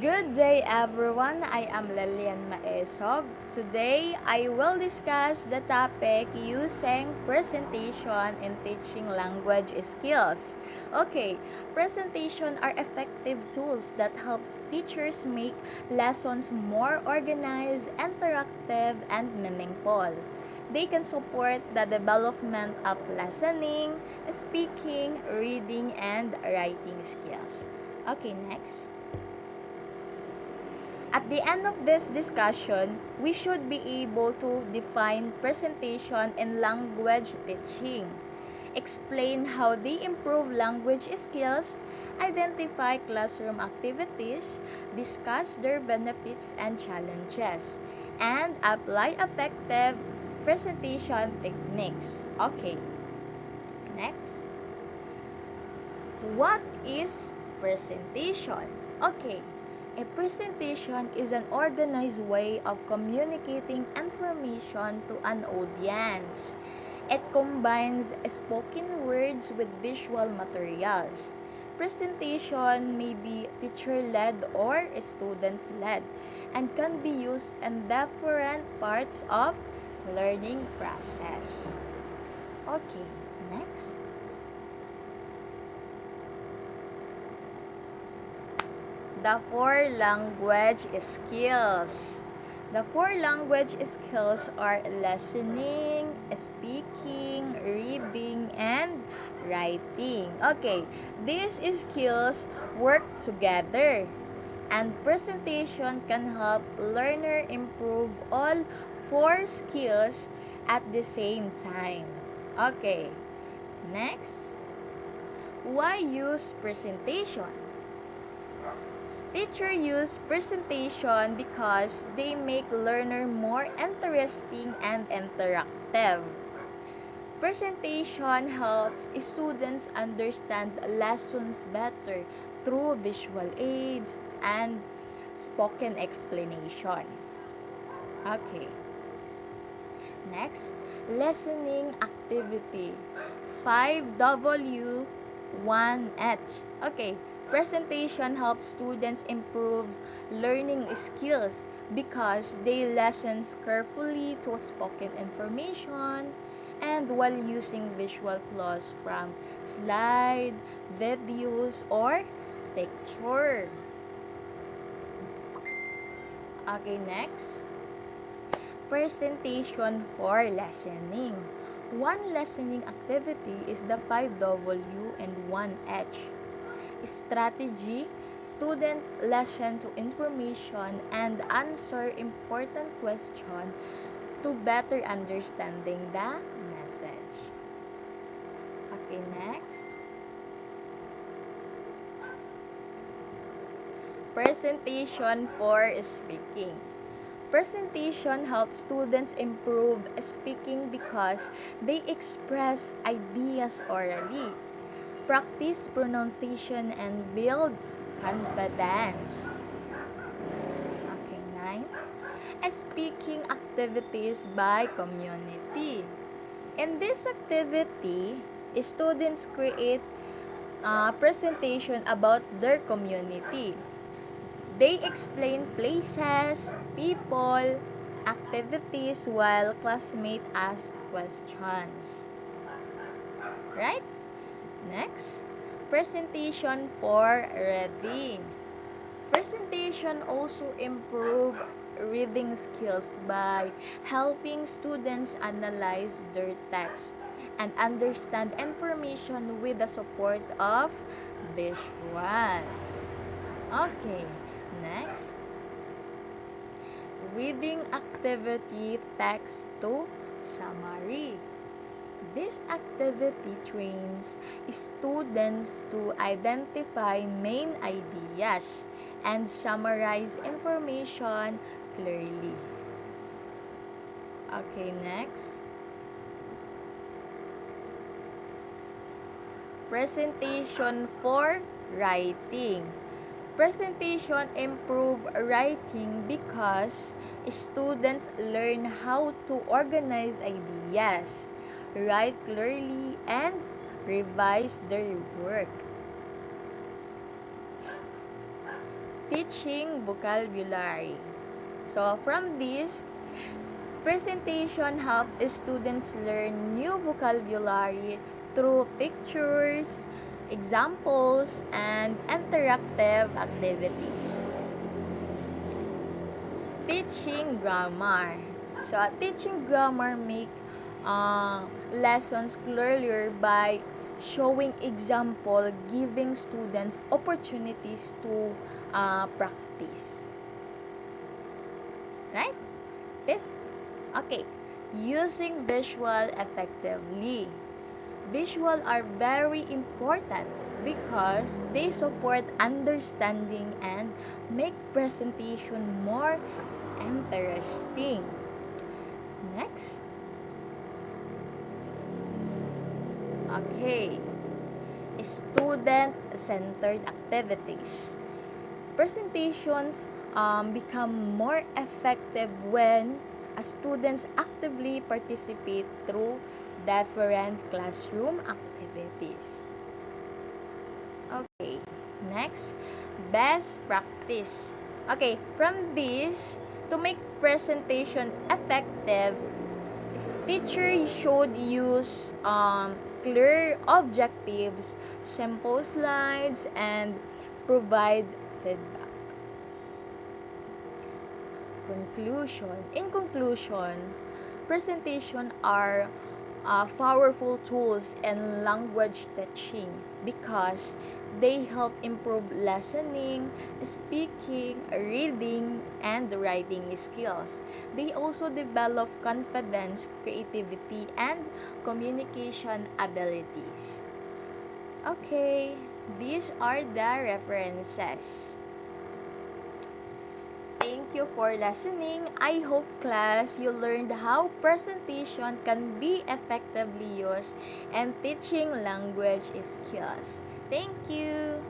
Good day everyone, I am Lilian Maesog. Today, I will discuss the topic using presentation in teaching language skills. Okay, presentation are effective tools that helps teachers make lessons more organized, interactive, and meaningful. They can support the development of listening, speaking, reading, and writing skills. Okay, next. At the end of this discussion, we should be able to define presentation in language teaching, explain how they improve language skills, identify classroom activities, discuss their benefits and challenges, and apply effective presentation techniques. Okay, next. What is presentation? Okay, a presentation is an organized way of communicating information to an audience. It combines spoken words with visual materials. Presentation may be teacher-led or students-led and can be used in different parts of learning process. Okay, next. The four language skills. The four language skills are listening, speaking, reading, and writing. Okay, these skills work together, and presentation can help learner improve all four skills at the same time. Okay, next. Why use presentation? Teacher use presentation because they make learner more interesting and interactive. Presentation helps students understand lessons better through visual aids and spoken explanation. Okay. Next, listening activity. 5W 1H. Okay, presentation helps students improve learning skills because they listen carefully to spoken information and while using visual clues from slide, videos, or picture. Okay, next. Presentation for listening. One listening activity is the 5W and 1H. Strategy, student listen to information and answer important questions to better understanding the message. Okay, next. Presentation for speaking. Presentation helps students improve speaking because they express ideas orally, practice pronunciation, and build confidence. Okay, 9. Speaking activities by community. In this activity, students create a presentation about their community. They explain places, people, activities while classmates ask questions. Right? Next, presentation for reading. Presentation also improve reading skills by helping students analyze their text and understand information with the support of visual. Okay, next. Reading activity text to summary. This activity trains students to identify main ideas and summarize information clearly. Okay, next. Presentation for writing. Presentation improve writing because students learn how to organize ideas, write clearly, and revise their work. teaching vocabulary. So from this, presentation helps students learn new vocabulary through pictures, examples, and interactive activities. Teaching grammar. So, teaching grammar make lessons clearer by showing example, giving students opportunities to practice. Right? Fifth, okay. Using visual effectively. Visual are very important because they support understanding and make presentation more interesting. Next. Okay. Student-centered activities. Presentations become more effective when students actively participate through different classroom activities. Okay, next, best practice. Okay, from this, to make presentation effective, teachers should use clear objectives, simple slides, and provide feedback. Conclusion. In conclusion, presentation are powerful tools in language teaching because they help improve listening, speaking, reading, and writing skills. They also develop confidence, creativity, and communication abilities. Okay, these are the references. Thank you for listening. I hope class you learned how presentation can be effectively used in teaching language skills. Thank you.